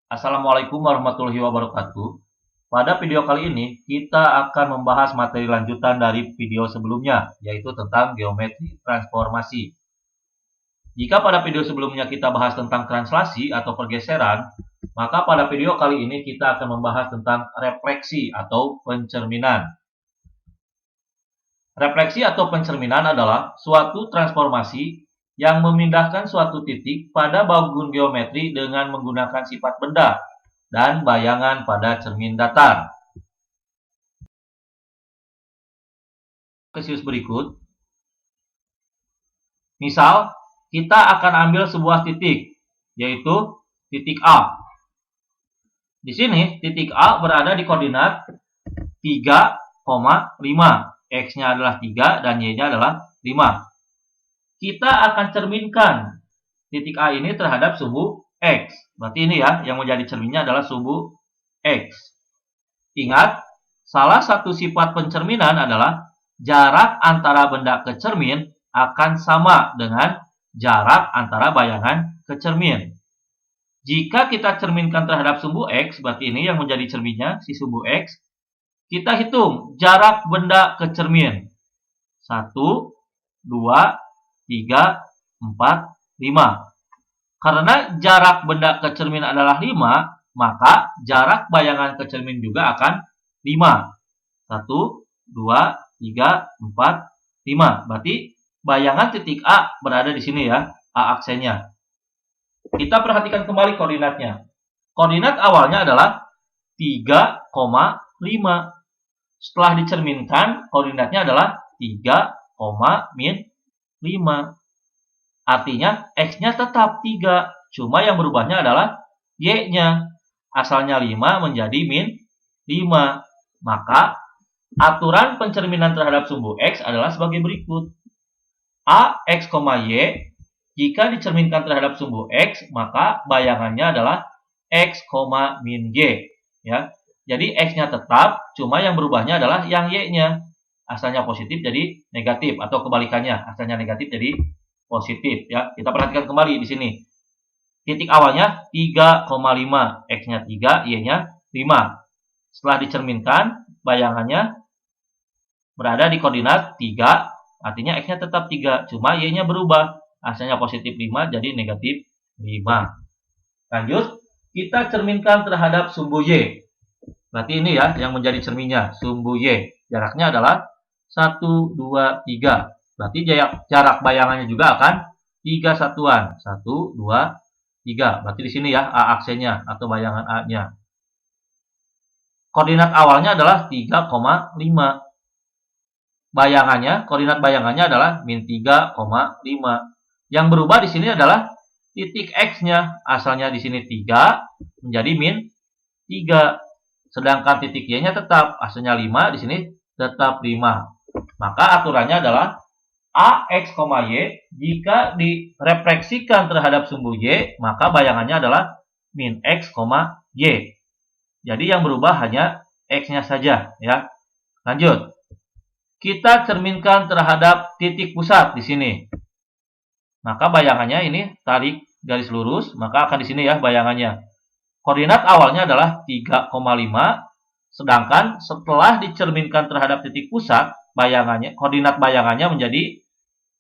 Assalamualaikum warahmatullahi wabarakatuh. Pada video kali ini, kita akan membahas materi lanjutan dari video sebelumnya, yaitu tentang geometri transformasi. Jika pada video sebelumnya kita bahas tentang translasi atau pergeseran, maka pada video kali ini kita akan membahas tentang refleksi atau pencerminan. Refleksi atau pencerminan adalah suatu transformasi yang memindahkan suatu titik pada bangun geometri dengan menggunakan sifat benda dan bayangan pada cermin datar. Kasus berikut. Misal, kita akan ambil sebuah titik, yaitu titik A. Di sini, titik A berada di koordinat 3,5. X-nya adalah 3 dan Y-nya adalah 5. Kita akan cerminkan titik A ini terhadap sumbu X. Berarti ini ya, yang menjadi cerminnya adalah sumbu X. Ingat, salah satu sifat pencerminan adalah jarak antara benda ke cermin akan sama dengan jarak antara bayangan ke cermin. Jika kita cerminkan terhadap sumbu X, berarti ini yang menjadi cerminnya, si sumbu X, kita hitung jarak benda ke cermin. 1, 2, 3, 4, 5. Karena jarak benda ke cermin adalah 5, maka jarak bayangan ke cermin juga akan 5. 1, 2, 3, 4, 5. Berarti bayangan titik A berada di sini ya, A aksennya. Kita perhatikan kembali koordinatnya. Koordinat awalnya adalah 3,5. Setelah dicerminkan, koordinatnya adalah 3,-5. Artinya, X-nya tetap 3. Cuma yang berubahnya adalah Y-nya. Asalnya 5 menjadi min 5. Maka, aturan pencerminan terhadap sumbu X adalah sebagai berikut. A, X, Y. Jika dicerminkan terhadap sumbu X, maka bayangannya adalah X, min Y. Ya. Jadi X-nya tetap, cuma yang berubahnya adalah yang Y-nya. Asalnya positif jadi negatif, atau kebalikannya, asalnya negatif jadi positif. Ya, kita perhatikan kembali di sini. Titik awalnya 3,5, X-nya 3, Y-nya 5. Setelah dicerminkan, bayangannya berada di koordinat 3, artinya X-nya tetap 3, cuma Y-nya berubah. Asalnya positif 5 jadi negatif 5. Lanjut, kita cerminkan terhadap sumbu Y. Berarti ini ya yang menjadi cerminnya, sumbu Y. Jaraknya adalah 1, 2, 3. Berarti jarak bayangannya juga akan 3 satuan. 1, 2, 3. Berarti di sini ya A aksennya atau bayangan A-nya. Koordinat awalnya adalah 3,5. Koordinat bayangannya adalah min 3,5. Yang berubah di sini adalah titik X-nya. Asalnya di sini 3 menjadi min 3. Sedangkan titik Y-nya tetap, asalnya 5, di sini tetap 5. Maka aturannya adalah A, X, Y, jika direfleksikan terhadap sumbu Y, maka bayangannya adalah min X, Y. Jadi yang berubah hanya X-nya saja. Ya. Lanjut. Kita cerminkan terhadap titik pusat di sini. Maka bayangannya ini tarik garis lurus, maka akan di sini ya bayangannya. Koordinat awalnya adalah 3,5, sedangkan setelah dicerminkan terhadap titik pusat, koordinat bayangannya menjadi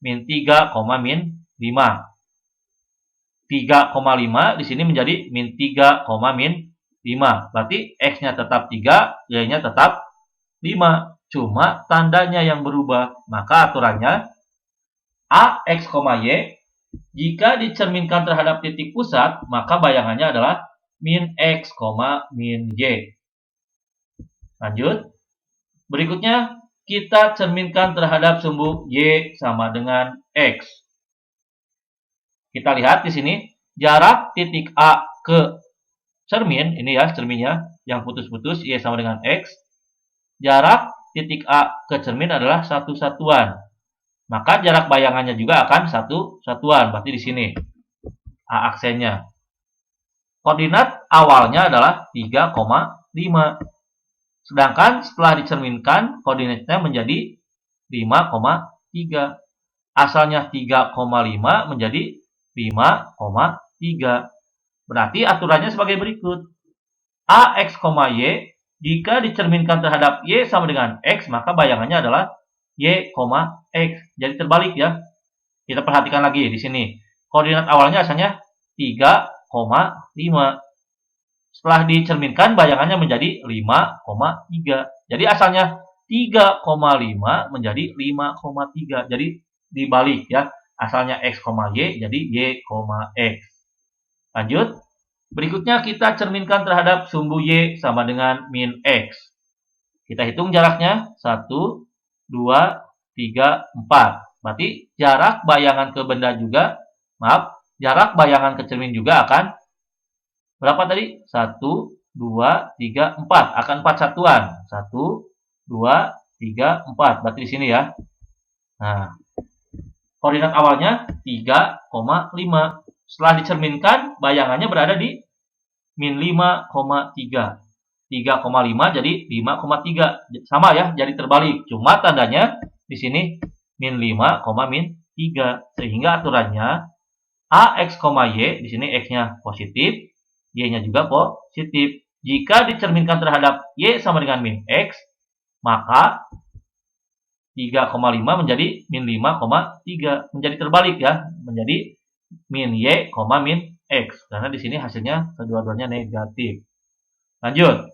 min 3, min 5. 3,5 di sini menjadi min 3, min 5. Berarti X-nya tetap 3, Y-nya tetap 5. Cuma tandanya yang berubah. Maka aturannya A, X, Y, jika dicerminkan terhadap titik pusat, maka bayangannya adalah min X, min Y. Lanjut. Berikutnya, kita cerminkan terhadap sumbu Y sama dengan X. Kita lihat di sini, jarak titik A ke cermin, ini ya cerminnya, yang putus-putus, Y sama dengan X. Jarak titik A ke cermin adalah 1 satuan. Maka jarak bayangannya juga akan 1 satuan, berarti di sini A aksennya. Koordinat awalnya adalah 3,5. Sedangkan setelah dicerminkan, koordinatnya menjadi 5,3. Asalnya 3,5 menjadi 5,3. Berarti aturannya sebagai berikut. AX, Y, jika dicerminkan terhadap Y sama dengan X, maka bayangannya adalah Y, X. Jadi terbalik ya. Kita perhatikan lagi di sini. Koordinat awalnya asalnya 3,5. Setelah dicerminkan, bayangannya menjadi 5,3. Jadi asalnya 3,5 menjadi 5,3. Jadi dibalik ya. Asalnya X, Y, jadi Y, X. Lanjut. Berikutnya kita cerminkan terhadap sumbu Y sama dengan min X. Kita hitung jaraknya. 1, 2, 3, 4. Berarti jarak bayangan ke benda juga, jarak bayangan ke cermin juga akan berapa tadi? 1, 2, 3, 4. Akan 4 satuan. 1, 2, 3, 4. Berarti di sini ya. Nah, koordinat awalnya 3,5. Setelah dicerminkan, bayangannya berada di min 5,3. 3,5 jadi 5,3. Sama ya, jadi terbalik. Cuma tandanya di sini min 5, min 3. Sehingga aturannya AX, Y, di sini X-nya positif, Y-nya juga positif. Jika dicerminkan terhadap Y sama dengan min X, maka 3,5 menjadi min 5,3. Menjadi terbalik ya, menjadi min Y, min X. Karena di sini hasilnya kedua-duanya negatif. Lanjut.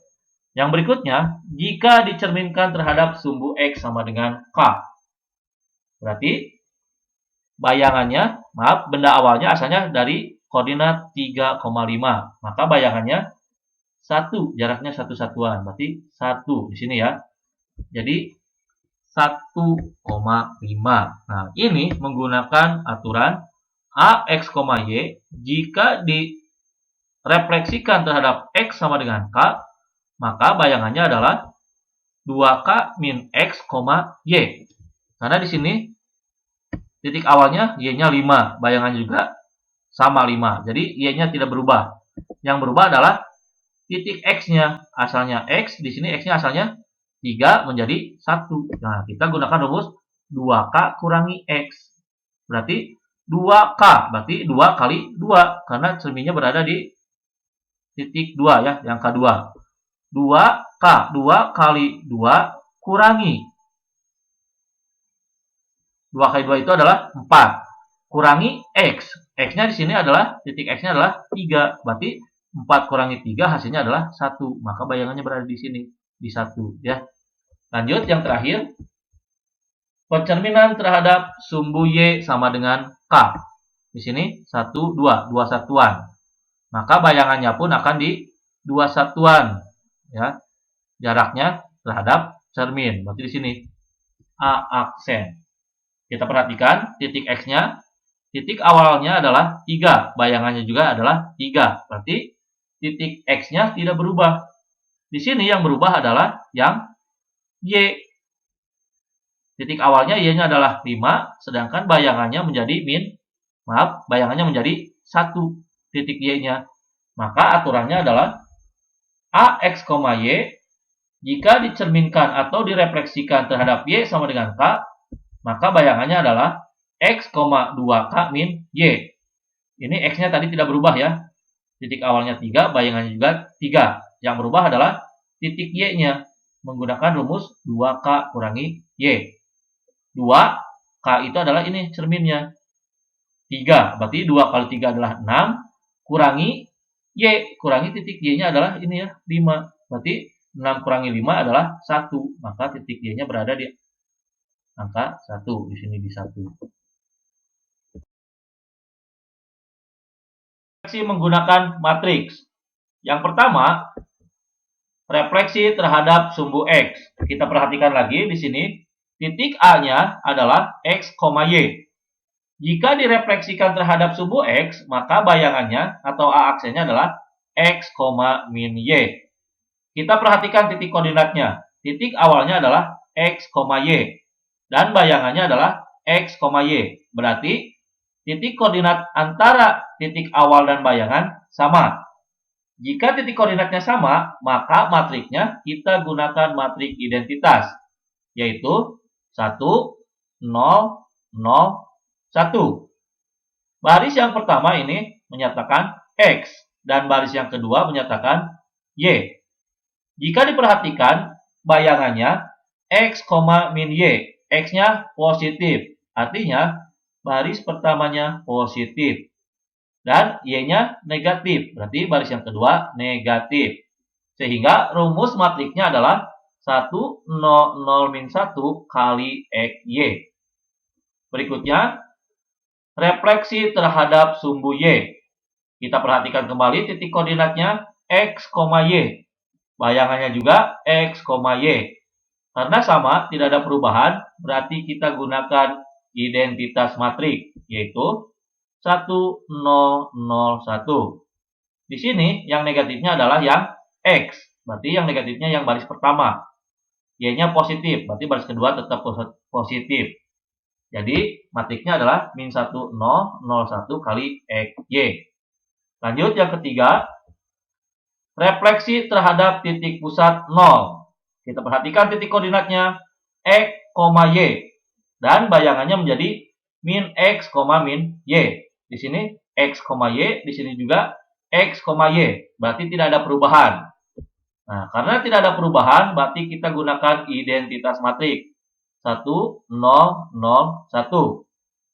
Yang berikutnya, jika dicerminkan terhadap sumbu X sama dengan K. Berarti bayangannya, benda awalnya asalnya dari koordinat 3,5. Maka bayangannya 1, jaraknya 1 satuan. Berarti 1 di sini ya. Jadi 1,5. Nah, ini menggunakan aturan AX, Y jika direfleksikan terhadap X sama dengan K, maka bayangannya adalah 2K min X, Y. Karena di sini titik awalnya Y-nya 5, bayangannya juga sama 5. Jadi Y-nya tidak berubah. Yang berubah adalah titik X-nya. Asalnya X, di sini X-nya asalnya 3 menjadi 1. Nah, kita gunakan rumus 2K kurangi X. Berarti 2K, berarti 2 kali 2. Karena cerminnya berada di titik 2 ya, yang kedua. 2K, 2 kali 2 kurangi. 2 kali 2 itu adalah 4. Kurangi X. X-nya di sini adalah, titik X-nya adalah 3. Berarti 4 kurangi 3 hasilnya adalah 1. Maka bayangannya berada di sini. Di 1 ya. Lanjut yang terakhir. Pencerminan terhadap sumbu Y sama dengan K. Di sini 1, 2. 2 satuan. Maka bayangannya pun akan di 2 satuan. Ya, jaraknya terhadap cermin. Berarti di sini A aksen. Kita perhatikan titik X-nya. Titik awalnya adalah 3. Bayangannya juga adalah 3. Berarti titik X-nya tidak berubah. Di sini yang berubah adalah yang Y. Titik awalnya Y-nya adalah 5. Sedangkan bayangannya menjadi bayangannya menjadi 1. Titik Y-nya. Maka aturannya adalah AX, Y jika dicerminkan atau direfleksikan terhadap Y sama dengan K, maka bayangannya adalah X, 2K min Y. Ini X-nya tadi tidak berubah ya. Titik awalnya 3, bayangannya juga 3. Yang berubah adalah titik Y-nya. Menggunakan rumus 2K kurangi Y. 2K itu adalah ini cerminnya. 3, berarti 2 kali 3 adalah 6. Kurangi Y, kurangi titik Y-nya adalah ini ya, 5. Berarti 6 kurangi 5 adalah 1. Maka titik Y-nya berada di angka 1. Di sini di 1. Refleksi menggunakan matriks. Yang pertama, refleksi terhadap sumbu X. Kita perhatikan lagi di sini. Titik A-nya adalah X, Y. Jika direfleksikan terhadap sumbu X, maka bayangannya atau A aksennya adalah X, min Y. Kita perhatikan titik koordinatnya. Titik awalnya adalah X, Y. Dan bayangannya adalah X, Y. Berarti titik koordinat antara titik awal dan bayangan sama. Jika titik koordinatnya sama, maka matriknya kita gunakan matrik identitas. Yaitu 1, 0, 0, 1. Baris yang pertama ini menyatakan X. dan baris yang kedua menyatakan Y. Jika diperhatikan bayangannya X, min Y, X-nya positif, artinya baris pertamanya positif, dan Y-nya negatif, berarti baris yang kedua negatif. Sehingga rumus matriksnya adalah 1, 0, 0, min 1 kali X, Y. Berikutnya, refleksi terhadap sumbu Y. Kita perhatikan kembali titik koordinatnya X, Y. Bayangannya juga X, Y. Karena sama, tidak ada perubahan, berarti kita gunakan identitas matriks, yaitu 1, 0, 0, 1. Di sini, yang negatifnya adalah yang X, berarti yang negatifnya yang baris pertama. Y-nya positif, berarti baris kedua tetap positif. Jadi, matriksnya adalah min 1, 0, 0, 1 kali X, Y. Lanjut, yang ketiga, refleksi terhadap titik pusat 0. Kita perhatikan titik koordinatnya X, Y. Dan bayangannya menjadi min X, min Y. Di sini X, Y. Di sini juga X, Y. Berarti tidak ada perubahan. Nah, karena tidak ada perubahan, berarti kita gunakan identitas matriks. 1, 0, 0, 1.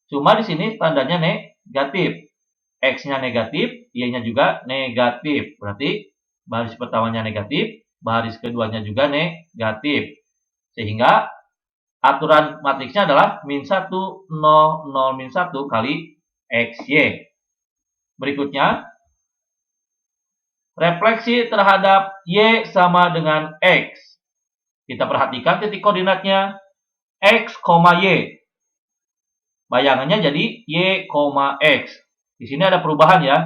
Cuma di sini tandanya negatif. X-nya negatif, Y-nya juga negatif. Berarti baris pertamanya negatif, baris keduanya juga negatif. Sehingga aturan matriksnya adalah min 1, 0, 0, min 1 kali XY. Berikutnya, refleksi terhadap Y sama dengan X. Kita perhatikan titik koordinatnya X, Y. Bayangannya jadi Y, X. Di sini ada perubahan ya.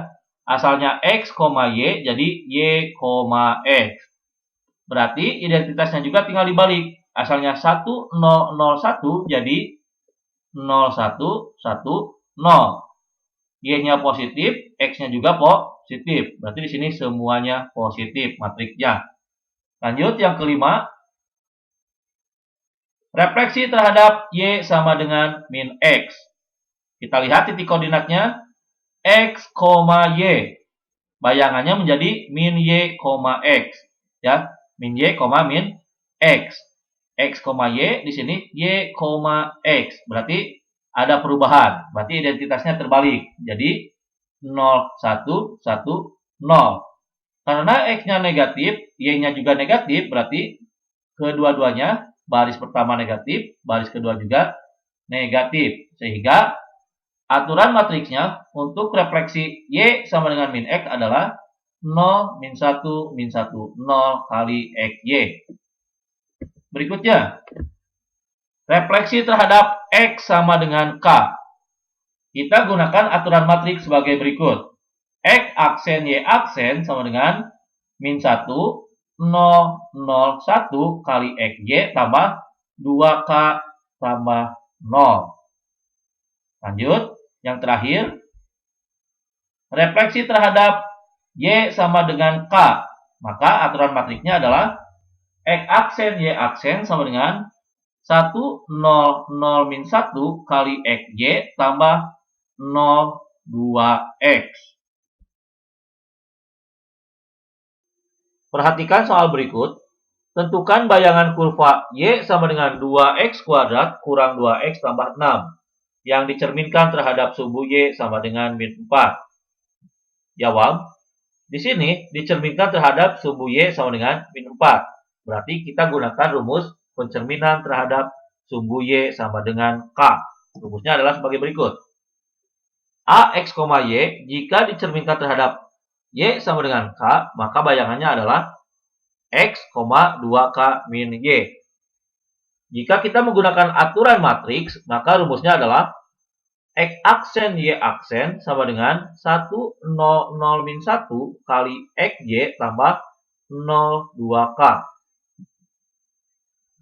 Asalnya X, Y jadi Y, X. Berarti identitasnya juga tinggal dibalik. Asalnya 1, 0, 0, 1 jadi 0, 1, 1, 0. Y-nya positif, X-nya juga positif. Berarti di sini semuanya positif matriksnya. Lanjut yang kelima. Refleksi terhadap Y sama dengan min X. Kita lihat titik koordinatnya X, Y. Bayangannya menjadi min Y, X. Ya, min Y, min X. X, Y di sini Y, X. Berarti ada perubahan. Berarti identitasnya terbalik. Jadi 0, 1, 1, 0. Karena X-nya negatif, Y-nya juga negatif, berarti kedua-duanya baris pertama negatif, baris kedua juga negatif. Sehingga aturan matriksnya untuk refleksi Y sama dengan min X adalah 0, min 1, min 1, 0 kali XY. Berikutnya, refleksi terhadap X sama dengan K. Kita gunakan aturan matriks sebagai berikut. X aksen Y aksen sama dengan min 1, 0, 0, 1 kali XY tambah 2K tambah 0. Lanjut, yang terakhir. Refleksi terhadap Y sama dengan K. Maka aturan matriksnya adalah X aksen Y aksen sama dengan 1, 0, 0, min 1 kali XY tambah 0, 2X. Perhatikan soal berikut. Tentukan bayangan kurva Y sama dengan 2X kuadrat kurang 2X tambah 6. Yang dicerminkan terhadap sumbu Y sama dengan min 4. Jawab. Di sini dicerminkan terhadap sumbu Y sama dengan min 4. Berarti kita gunakan rumus pencerminan terhadap sumbu Y sama dengan K. Rumusnya adalah sebagai berikut. AX, Y jika dicerminkan terhadap Y sama dengan K, maka bayangannya adalah X, 2K min Y. Jika kita menggunakan aturan matriks, maka rumusnya adalah X aksen Y aksen sama dengan 1, 0, 0, min 1 kali XY tambah 0, 2K.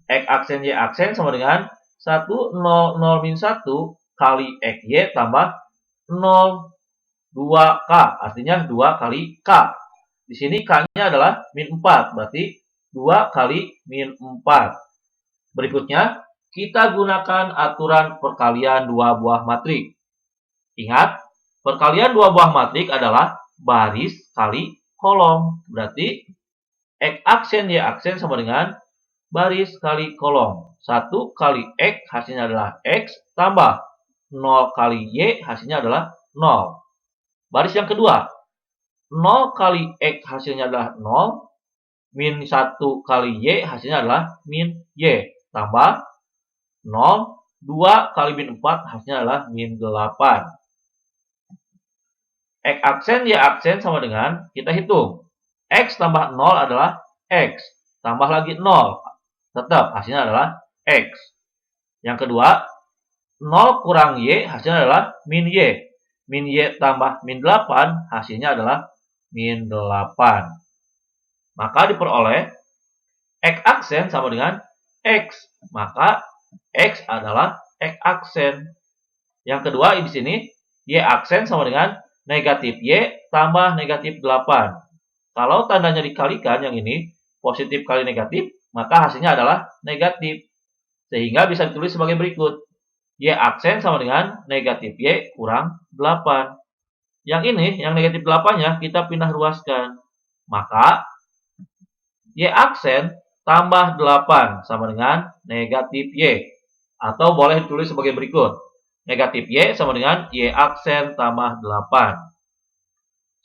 X aksen Y aksen sama dengan 1, 0, 0, min 1 kali XY tambah 0, 2K. Artinya 2 kali K. Di sini K-nya adalah min 4. Berarti 2 kali min 4. Berikutnya, kita gunakan aturan perkalian dua buah matriks. Ingat, perkalian dua buah matriks adalah baris kali kolom. Berarti X aksen Y aksen sama dengan baris kali kolom. 1 kali X hasilnya adalah X tambah 0 kali Y hasilnya adalah 0. Baris yang kedua, 0 kali X hasilnya adalah 0, min 1 kali Y hasilnya adalah min Y, tambah 0, 2 kali min 4 hasilnya adalah min 8. X aksen Y aksen sama dengan, kita hitung, X tambah 0 adalah X, tambah lagi 0, tetap hasilnya adalah X. Yang kedua, 0 kurang Y hasilnya adalah min Y. Min Y tambah min 8 hasilnya adalah min 8. Maka diperoleh X aksen sama dengan X. Maka X adalah X aksen. Yang kedua di sini Y aksen sama dengan negatif Y tambah negatif 8. Kalau tandanya dikalikan yang ini positif kali negatif, maka hasilnya adalah negatif. Sehingga bisa ditulis sebagai berikut. Y aksen sama dengan negatif Y kurang 8. Yang ini, yang negatif 8-nya kita pindah ruaskan. Maka Y aksen tambah 8 sama dengan negatif Y. Atau boleh ditulis sebagai berikut. Negatif Y sama dengan Y aksen tambah 8.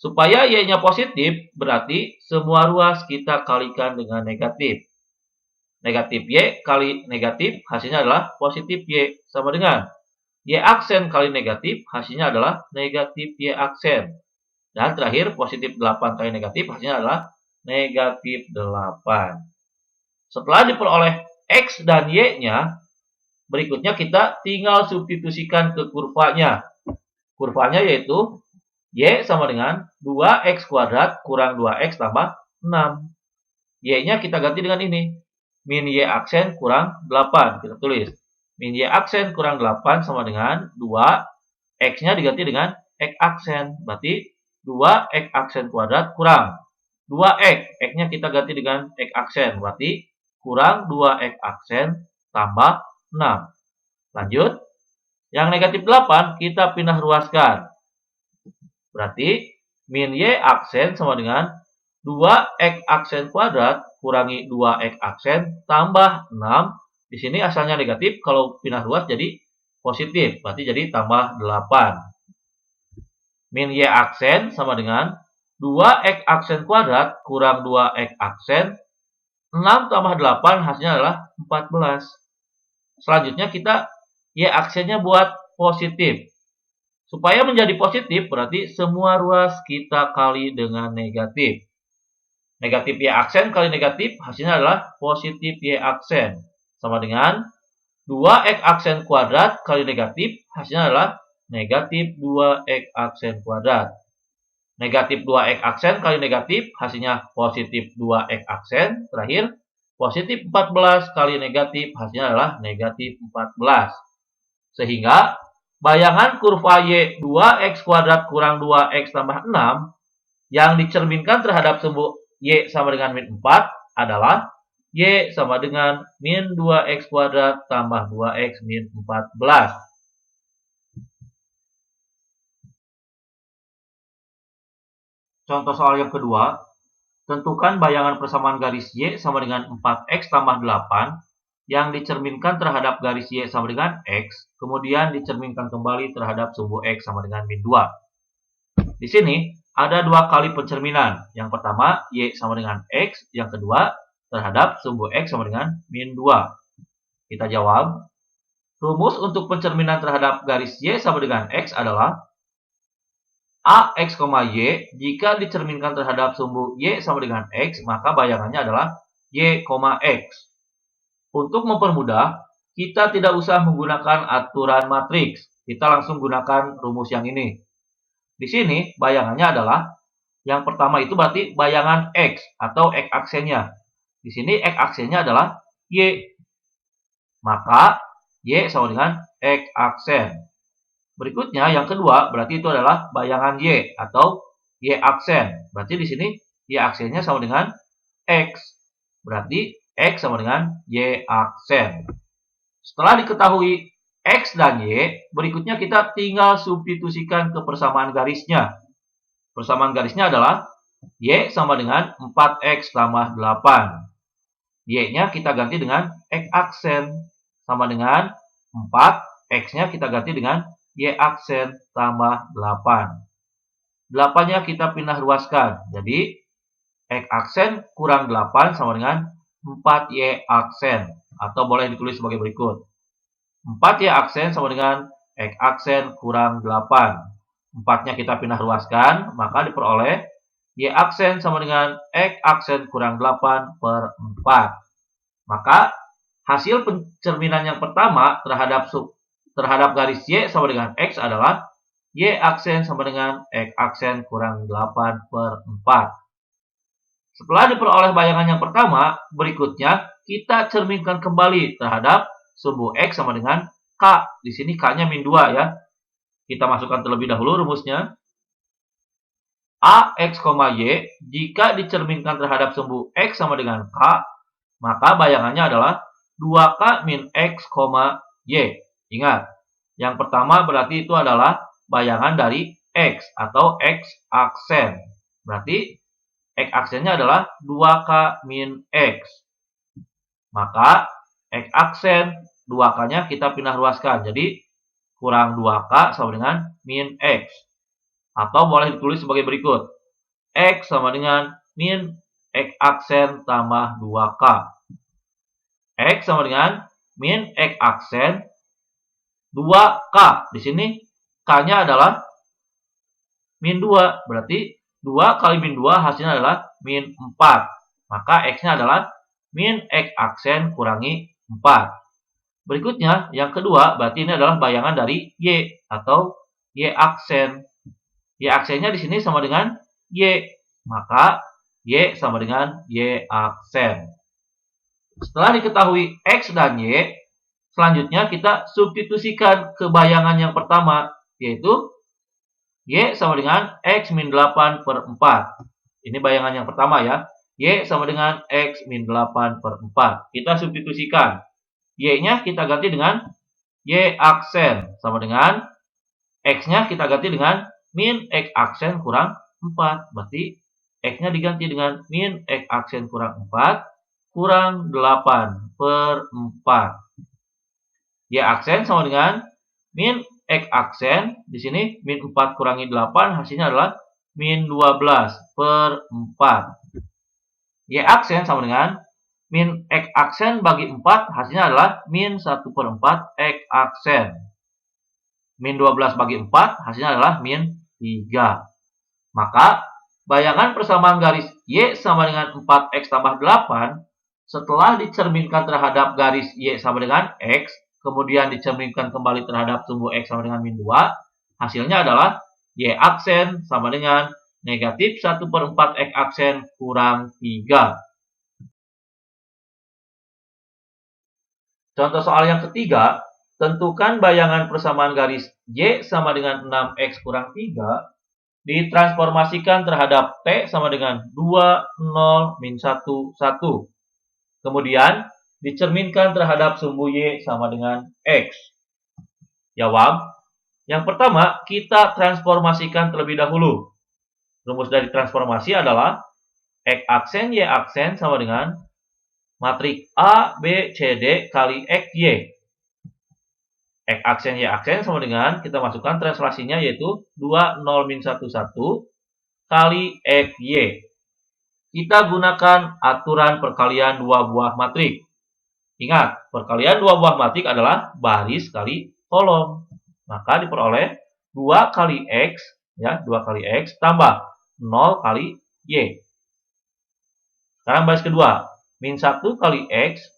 Supaya Y-nya positif, berarti semua ruas kita kalikan dengan negatif. Negatif Y kali negatif hasilnya adalah positif Y sama dengan Y aksen kali negatif hasilnya adalah negatif Y aksen. Dan terakhir positif 8 kali negatif hasilnya adalah negatif 8. Setelah diperoleh X dan Y-nya, berikutnya kita tinggal substitusikan ke kurvanya. Kurvanya yaitu Y sama dengan 2X kuadrat kurang 2X tambah 6. Y-nya kita ganti dengan ini. Min Y aksen kurang 8. Kita tulis. Min Y aksen kurang 8 sama dengan 2. X-nya diganti dengan X aksen. Berarti 2X aksen kuadrat kurang 2X. X-nya kita ganti dengan X aksen. Berarti kurang 2X aksen tambah 6. Lanjut. Yang negatif 8 kita pindah ruaskan. Berarti min Y aksen sama dengan 2X aksen kuadrat kurangi 2X aksen tambah 6. Di sini asalnya negatif, kalau pindah ruas jadi positif. Berarti jadi tambah 8. Min Y aksen sama dengan 2X aksen kuadrat kurang 2X aksen. 6 tambah 8 hasilnya adalah 14. Selanjutnya kita Y aksennya buat positif. Supaya menjadi positif berarti semua ruas kita kali dengan negatif. Negatif Y aksen kali negatif hasilnya adalah positif Y aksen. Sama dengan 2X aksen kuadrat kali negatif hasilnya adalah negatif 2X aksen kuadrat. Negatif 2X aksen kali negatif hasilnya positif 2X aksen. Terakhir, positif 14 kali negatif hasilnya adalah negatif 14. Sehingga bayangan kurva Y 2X kuadrat kurang 2X tambah 6 yang dicerminkan terhadap sumbu Y sama dengan min 4 adalah Y sama dengan min 2X kuadrat tambah 2X min 14. Contoh soal yang kedua, tentukan bayangan persamaan garis Y sama dengan 4X tambah 8 yang dicerminkan terhadap garis Y sama dengan X, kemudian dicerminkan kembali terhadap sumbu X sama dengan min 2. Di sini ada dua kali pencerminan. Yang pertama, Y sama dengan X. Yang kedua, terhadap sumbu X sama dengan min 2. Kita jawab. Rumus untuk pencerminan terhadap garis Y sama dengan X adalah AX, Y. Jika dicerminkan terhadap sumbu Y sama dengan X, maka bayangannya adalah Y, X. Untuk mempermudah, kita tidak usah menggunakan aturan matriks. Kita langsung gunakan rumus yang ini. Di sini bayangannya adalah yang pertama itu berarti bayangan X atau X aksennya. Di sini X aksennya adalah Y. Maka Y sama dengan X aksen. Berikutnya yang kedua berarti itu adalah bayangan Y atau Y aksen. Berarti di sini Y aksennya sama dengan X. Berarti X sama dengan Y aksen. Setelah diketahui X dan Y, berikutnya kita tinggal substitusikan ke persamaan garisnya. Persamaan garisnya adalah Y sama dengan 4X tambah 8. Y-nya kita ganti dengan X aksen. Sama dengan 4. X-nya kita ganti dengan Y aksen tambah 8. 8-nya kita pindah ruaskan. Jadi, X aksen kurang 8 sama dengan 4Y aksen. Atau boleh ditulis sebagai berikut. 4Y aksen sama dengan X aksen kurang 8. 4-nya kita pindah ruaskan, maka diperoleh Y aksen sama dengan X aksen kurang 8 per 4. Maka hasil pencerminan yang pertama terhadap garis Y sama dengan X adalah Y aksen sama dengan X aksen kurang 8 per 4. Setelah diperoleh bayangan yang pertama, berikutnya kita cerminkan kembali terhadap sumbu X sama dengan K. Di sini K-nya min 2 ya. Kita masukkan terlebih dahulu rumusnya. AX, Y jika dicerminkan terhadap sumbu X sama dengan K, maka bayangannya adalah 2K min X, Y. Ingat, yang pertama berarti itu adalah bayangan dari X atau X aksen. Berarti X aksennya adalah 2K min X. Maka X aksen 2K-nya kita pindah ruaskan. Jadi kurang 2K sama dengan min X. Atau boleh ditulis sebagai berikut. X sama dengan min X aksen tambah 2K. X sama dengan min X aksen 2K. Di sini K-nya adalah min 2. Berarti 2 kali min 2 hasilnya adalah min 4. Maka X-nya adalah min X aksen kurangi 4. Berikutnya, yang kedua, berarti ini adalah bayangan dari Y atau Y aksen. Y aksennya di sini sama dengan Y. Maka Y sama dengan Y aksen. Setelah diketahui X dan Y, selanjutnya kita substitusikan ke bayangan yang pertama, yaitu Y sama dengan X min 8 per 4. Ini bayangan yang pertama ya. Y sama dengan X min 8 per 4. Kita substitusikan. Y-nya kita ganti dengan Y aksen. Sama dengan X-nya kita ganti dengan min X aksen kurang 4. Berarti X-nya diganti dengan min X aksen kurang 4 kurang 8 per 4. Y aksen sama dengan min X aksen. Di sini min 4 kurangi 8 hasilnya adalah min 12 per 4. Y aksen sama dengan min X aksen bagi 4 hasilnya adalah min 1 per 4 X aksen. Min 12 bagi 4 hasilnya adalah min 3. Maka bayangan persamaan garis Y sama dengan 4X tambah 8 setelah dicerminkan terhadap garis Y sama dengan X, kemudian dicerminkan kembali terhadap sumbu X sama dengan min 2, hasilnya adalah Y aksen sama dengan negatif 1 per 4 X aksen kurang 3. Contoh soal yang ketiga, tentukan bayangan persamaan garis Y sama dengan 6X kurang 3 ditransformasikan terhadap T sama dengan 2, 0, min 1, 1. Kemudian dicerminkan terhadap sumbu Y sama dengan X. Jawab. Yang pertama, kita transformasikan terlebih dahulu. Rumus dari transformasi adalah X aksen Y aksen sama dengan matriks A, B, C, D kali X, Y. X aksen Y aksen sama dengan, kita masukkan translasinya yaitu 2, 0, min 1, 1 kali X, Y. Kita gunakan aturan perkalian dua buah matrik. Ingat, perkalian dua buah matrik adalah baris kali kolom. Maka diperoleh 2 kali X, ya, 2 kali X tambah 0 kali Y. Sekarang baris kedua, min 1 kali X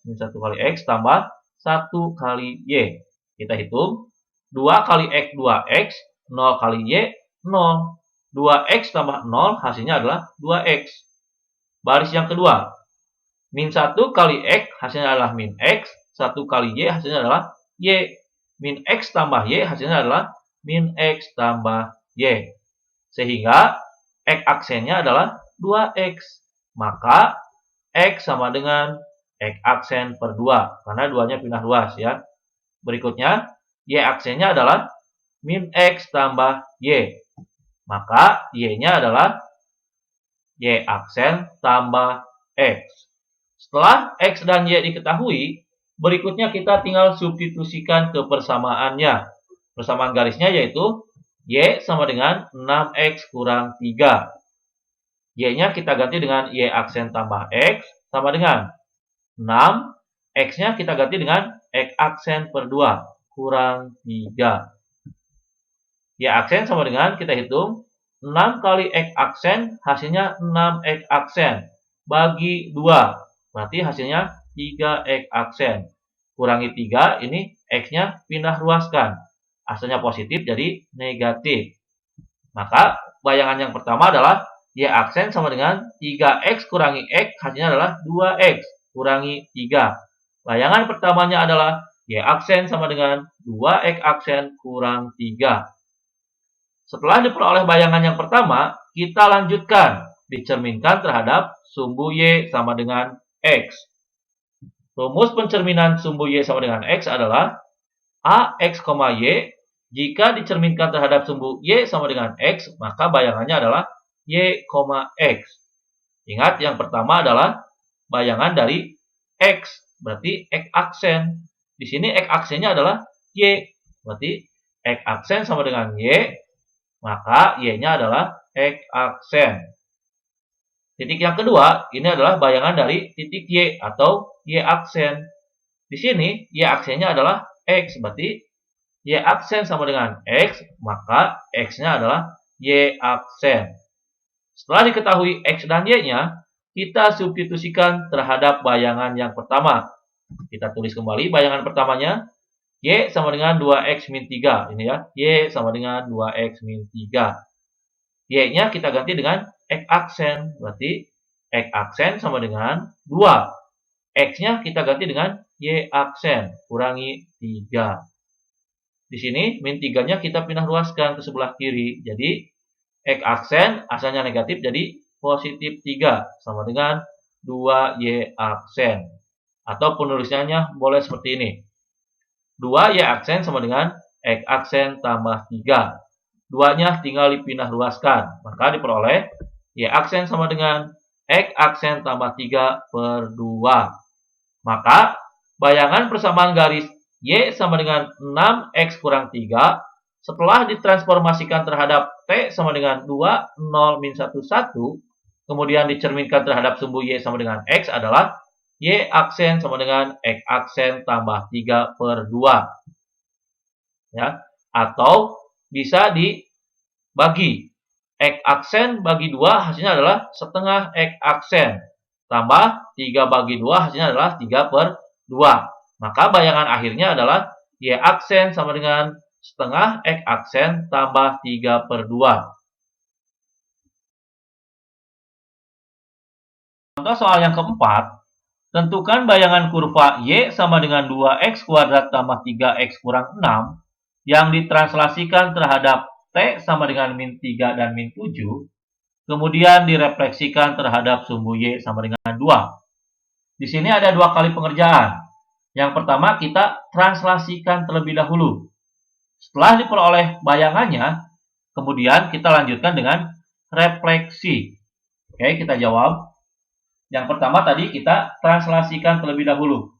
tambah 1 kali Y. Kita hitung, 2 kali X, 2X, 0 kali Y, 0. 2X tambah 0 hasilnya adalah 2X. Baris yang kedua, min 1 kali X hasilnya adalah min X, 1 kali Y hasilnya adalah Y. Min X tambah Y hasilnya adalah min X tambah Y. Sehingga X aksennya adalah 2X. Maka X sama dengan X aksen per 2. Karena 2-nya pindah ruas ya. Berikutnya, Y aksennya adalah min X tambah Y. Maka Y-nya adalah Y aksen tambah X. Setelah X dan Y diketahui, berikutnya kita tinggal substitusikan ke persamaannya. Persamaan garisnya yaitu Y sama dengan 6X kurang 3. Y-nya kita ganti dengan Y aksen tambah X sama dengan 6. X-nya kita ganti dengan X aksen per 2 kurang 3. Y aksen sama dengan kita hitung 6 kali X aksen hasilnya 6X aksen bagi 2. Berarti hasilnya 3X aksen. Kurangi 3, ini X-nya pindah ruaskan. Hasilnya positif jadi negatif. Maka bayangan yang pertama adalah Y aksen sama dengan 3X kurangi X, hasilnya adalah 2X kurangi 3. Bayangan pertamanya adalah Y aksen sama dengan 2X aksen kurang 3. Setelah diperoleh bayangan yang pertama, kita lanjutkan. Dicerminkan terhadap sumbu Y sama dengan X. Rumus pencerminan sumbu Y sama dengan X adalah AX, Y. Jika dicerminkan terhadap sumbu Y sama dengan X, maka bayangannya adalah Y, X. Ingat, yang pertama adalah bayangan dari X, berarti X aksen. Di sini X aksennya adalah Y, berarti X aksen sama dengan Y, maka Y-nya adalah X aksen. Titik yang kedua, ini adalah bayangan dari titik Y atau Y aksen. Di sini, Y aksennya adalah X, berarti Y aksen sama dengan X, maka X-nya adalah Y aksen. Setelah diketahui X dan Y-nya, kita substitusikan terhadap bayangan yang pertama. Kita tulis kembali bayangan pertamanya. Y sama dengan 2X min 3. Ini ya, Y sama dengan 2X min 3. Y-nya kita ganti dengan X aksen. Berarti X aksen sama dengan 2. X-nya kita ganti dengan Y aksen. Kurangi 3. Di sini, min 3-nya kita pindah ruaskan ke sebelah kiri. Jadi, X aksen asalnya negatif jadi positif 3. Sama dengan 2Y aksen. Atau penulisannya boleh seperti ini. 2Y aksen sama dengan X aksen tambah 3. 2-nya tinggal dipindah ruaskan. Maka diperoleh Y aksen sama dengan X aksen tambah 3 per 2. Maka bayangan persamaan garis Y sama dengan 6X kurang 3 setelah ditransformasikan terhadap T sama dengan 2, 0, min 1, 1, kemudian dicerminkan terhadap sumbu Y sama dengan X adalah Y aksen sama dengan X aksen tambah 3 per 2. Ya, atau bisa dibagi. X aksen bagi 2 hasilnya adalah setengah X aksen. Tambah 3 bagi 2 hasilnya adalah 3 per 2. Maka bayangan akhirnya adalah Y aksen sama dengan setengah X aksen tambah 3 per 2. Contoh soal yang keempat. Tentukan bayangan kurva Y sama dengan 2X kuadrat tambah 3X kurang 6 yang ditranslasikan terhadap T sama dengan min 3 dan min 7, kemudian direfleksikan terhadap sumbu Y sama dengan 2. Di sini ada dua kali pengerjaan. Yang pertama kita translasikan terlebih dahulu. Setelah diperoleh bayangannya, kemudian kita lanjutkan dengan refleksi. Oke, kita jawab. Yang pertama tadi kita translasikan terlebih dahulu.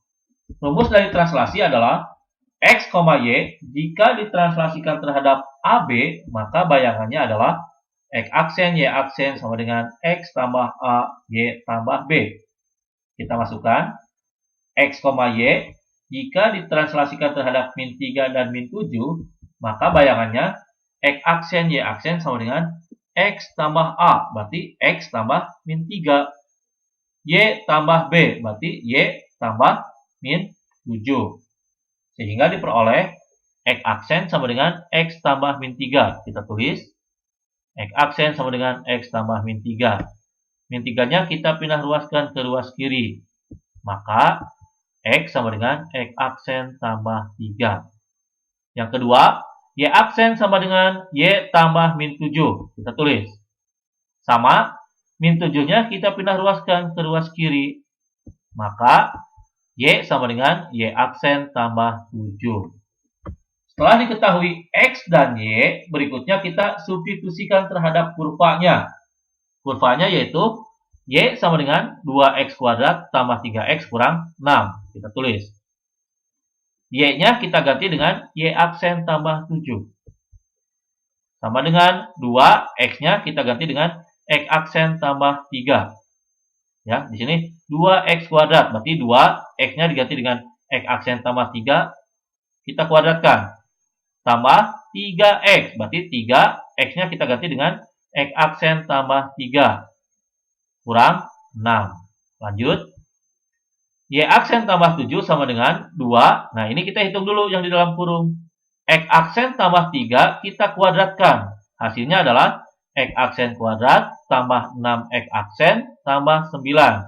Rumus dari translasi adalah X, Y. Jika ditranslasikan terhadap AB, maka bayangannya adalah X aksen, Y aksen sama dengan X tambah A, Y tambah B. Kita masukkan X, Y. Jika ditranslasikan terhadap min 3 dan min 7, maka bayangannya X aksen, Y aksen sama dengan X tambah A, berarti X tambah min 3. Y tambah B, berarti Y tambah min 7. Sehingga diperoleh X aksen sama dengan X tambah min 3. Kita tulis X aksen sama dengan X tambah min 3. Min 3-nya kita pindah ruaskan ke ruas kiri. Maka X sama dengan X aksen tambah 3. Yang kedua, Y aksen sama dengan Y tambah min 7. Kita tulis. Sama, min 7-nya kita pindah ruaskan ke ruas kiri. Maka Y sama dengan Y aksen tambah 7. Setelah diketahui X dan Y, berikutnya kita substitusikan terhadap kurvanya. Kurvanya yaitu Y sama dengan 2X kuadrat tambah 3X kurang 6. Kita tulis. Y-nya kita ganti dengan Y aksen tambah 7. Sama dengan 2, X-nya kita ganti dengan X aksen tambah 3. Ya, di sini 2X kuadrat, berarti 2, X-nya diganti dengan X aksen tambah 3, kita kuadratkan. Tambah 3X, berarti 3, X-nya kita ganti dengan X aksen tambah 3. Kurang 6. Lanjut. Y aksen tambah 7 sama dengan 2. Nah, ini kita hitung dulu yang di dalam kurung. X aksen tambah 3 kita kuadratkan. Hasilnya adalah X aksen kuadrat tambah 6X aksen tambah 9.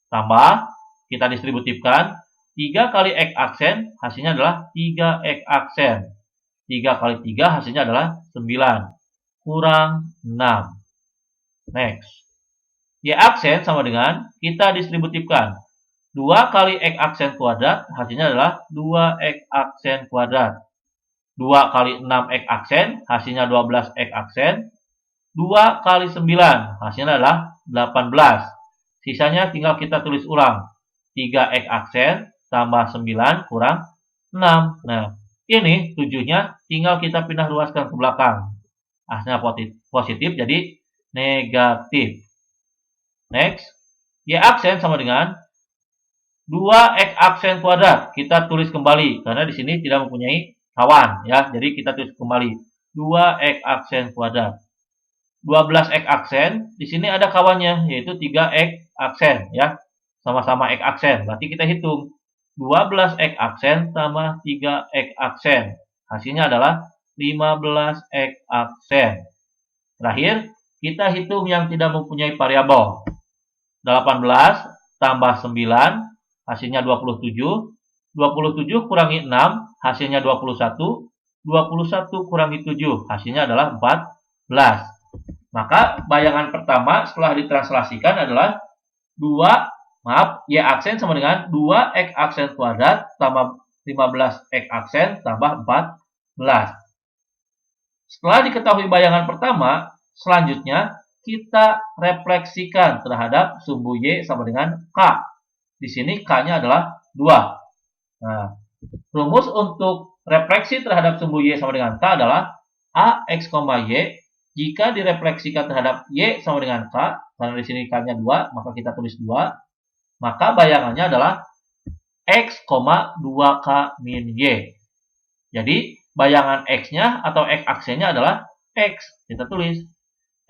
Tambah, kita distributifkan. 3 kali X aksen hasilnya adalah 3X aksen. 3 kali 3 hasilnya adalah 9. Kurang 6. Next. Y aksen sama dengan kita distributifkan. 2 kali X aksen kuadrat hasilnya adalah 2X aksen kuadrat. 2 kali 6X aksen hasilnya 12X aksen. 2 kali 9 hasilnya adalah 18. Sisanya tinggal kita tulis ulang. 3X aksen tambah 9 kurang 6. Nah, ini 7-nya tinggal kita pindah ruaskan ke belakang. Hasilnya positif jadi negatif. Next. Y aksen sama dengan 2X aksen kuadrat. Kita tulis kembali karena di sini tidak mempunyai kawan ya. Jadi kita tulis kembali 2X aksen kuadrat. 12X aksen, di sini ada kawannya yaitu 3X aksen ya. Sama-sama X aksen. Berarti kita hitung 12X aksen tambah 3X aksen. Hasilnya adalah 15X aksen. Terakhir, kita hitung yang tidak mempunyai variabel. 18 tambah 9 hasilnya 27. 27 kurangi 6 hasilnya 21. 21 kurangi 7 hasilnya adalah 14. Maka bayangan pertama setelah ditranslasikan adalah Y aksen sama dengan 2X aksen kuadrat tambah 15X aksen tambah 14. Setelah diketahui bayangan pertama, selanjutnya kita refleksikan terhadap sumbu Y sama dengan K. Di sini K-nya adalah 2. Nah, rumus untuk refleksi terhadap sumbu Y sama dengan K adalah AX, Y. Jika direfleksikan terhadap Y sama dengan K, karena di sini K-nya 2, maka kita tulis 2. Maka bayangannya adalah X, 2K min Y. Jadi, bayangan X-nya atau X aksennya adalah X. Kita tulis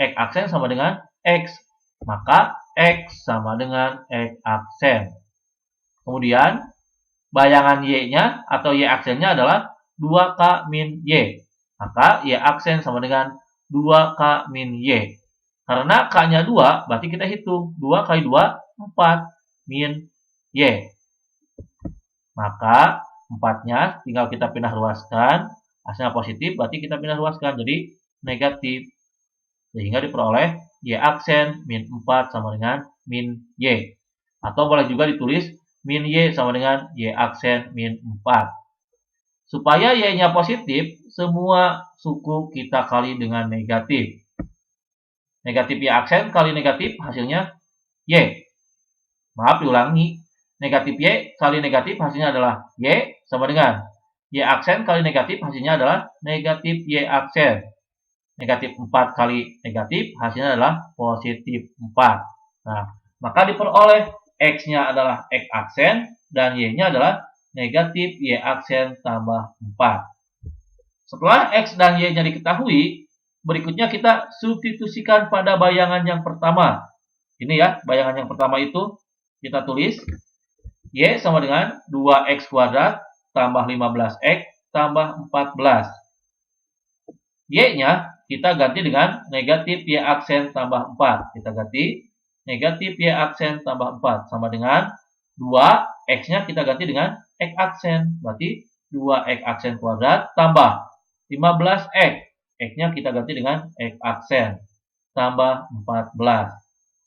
X aksen sama dengan X. Maka X sama dengan X aksen. Kemudian, bayangan Y-nya atau Y aksennya adalah 2K min Y. Maka Y aksen sama dengan 2K min Y. Karena K-nya 2, berarti kita hitung. 2 kali 2, 4 min Y. Maka 4-nya tinggal kita pindah ruaskan. Hasilnya positif, berarti kita pindah ruaskan. Jadi negatif. Sehingga diperoleh Y aksen min 4 sama dengan min Y. Atau boleh juga ditulis min Y sama dengan Y aksen min 4. Supaya Y-nya positif, semua suku kita kali dengan negatif. Negatif Y aksen kali negatif hasilnya Y. Maaf, diulangi. Negatif Y kali negatif hasilnya adalah Y sama dengan Y aksen kali negatif hasilnya adalah negatif Y aksen. Negatif 4 kali negatif hasilnya adalah positif 4. Nah, maka diperoleh X-nya adalah X aksen dan Y-nya adalah negatif Y aksen tambah 4. Setelah X dan Y-nya diketahui, berikutnya kita substitusikan pada bayangan yang pertama. Ini ya, bayangan yang pertama itu kita tulis Y sama dengan 2X kuadrat tambah 15X tambah 14. Y-nya kita ganti dengan negatif Y aksen tambah 4. Kita ganti negatif Y aksen tambah 4 sama dengan 2. X-nya kita ganti dengan X aksen. Berarti 2X aksen kuadrat tambah 15X. X-nya kita ganti dengan X aksen. Tambah 14.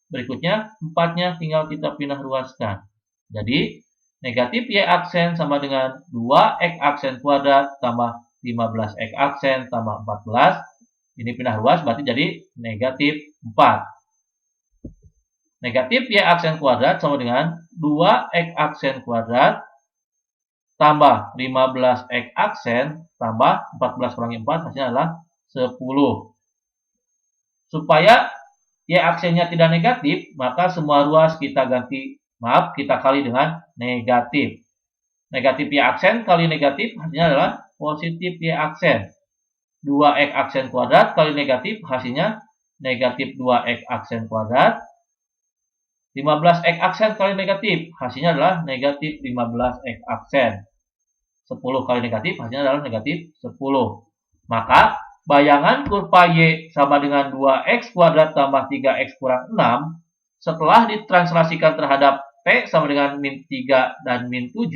Berikutnya, 4-nya tinggal kita pindah ruaskan. Jadi, negatif Y aksen sama dengan 2X aksen kuadrat tambah 15X aksen tambah 14. Ini pindah ruas berarti jadi negatif 4. Negatif Y aksen kuadrat sama dengan 2X aksen kuadrat tambah 15X aksen tambah 14 kurangi 4 hasilnya adalah 10. Supaya Y aksennya tidak negatif, maka semua ruas kita kali dengan negatif. Negatif Y aksen kali negatif hasilnya adalah positif Y aksen. 2X aksen kuadrat kali negatif hasilnya negatif 2X aksen kuadrat. 15X aksen kali negatif hasilnya adalah negatif 15X aksen. 10 kali negatif hasilnya adalah negatif 10. Maka bayangan kurva Y sama dengan 2X kuadrat tambah 3X kurang 6 setelah ditranslasikan terhadap P sama dengan min 3 dan min 7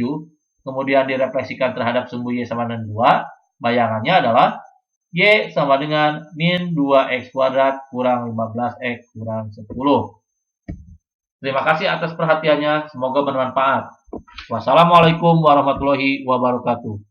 kemudian direfleksikan terhadap sumbu Y sama dengan 2, bayangannya adalah Y sama dengan min 2X kuadrat kurang 15X kurang 10. Terima kasih atas perhatiannya, semoga bermanfaat. Wassalamualaikum warahmatullahi wabarakatuh.